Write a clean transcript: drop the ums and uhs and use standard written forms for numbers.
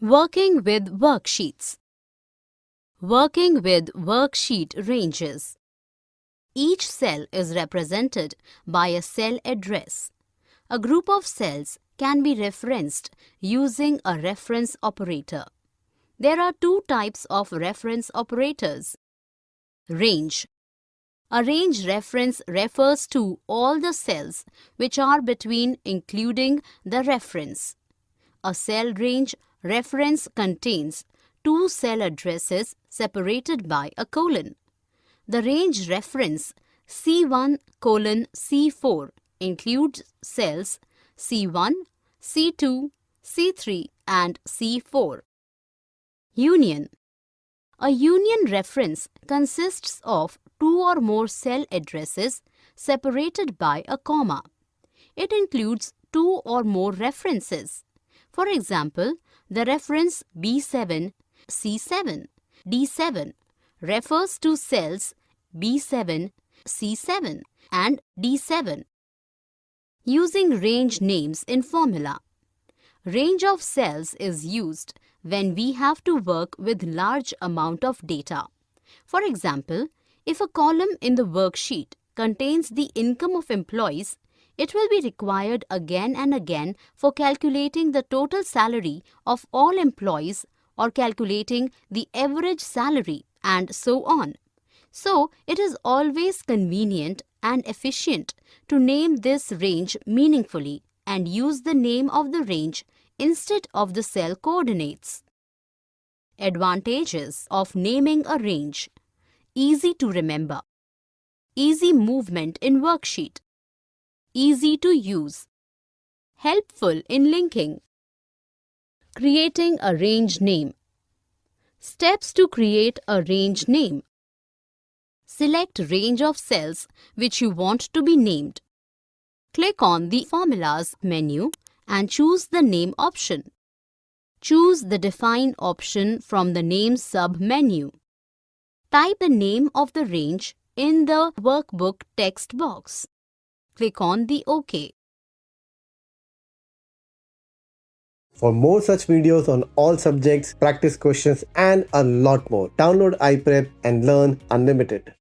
Working with Worksheets. Working with worksheet ranges. Each cell is represented by a cell address. A group of cells can be referenced using a reference operator. There are two types of reference operators. Range. A range reference refers to all the cells which are between including the reference. A cell range reference contains two cell addresses separated by a colon. The range reference C1 colon C4 includes cells C1, C2, C3 and C4. Union. A union reference consists of two or more cell addresses separated by a comma. It includes two or more references. For example, the reference B7, C7, D7 refers to cells B7, C7 and D7. Using range names in formula. Range of cells is used when we have to work with large amount of data. For example, if a column in the worksheet contains the income of employees, it will be required again and again for calculating the total salary of all employees or calculating the average salary and so on. So, it is always convenient and efficient to name this range meaningfully and use the name of the range instead of the cell coordinates. Advantages of naming a range. Easy to remember. Easy movement in worksheet. Easy to use. Helpful in linking. Creating a range name. Steps to create a range name. Select range of cells which you want to be named. Click on the Formulas menu and choose the Name option. Choose the Define option from the Name sub-menu. Type the name of the range in the workbook text box. Click on the OK. For more such videos on all subjects, practice questions and a lot more, download iPrep and learn unlimited.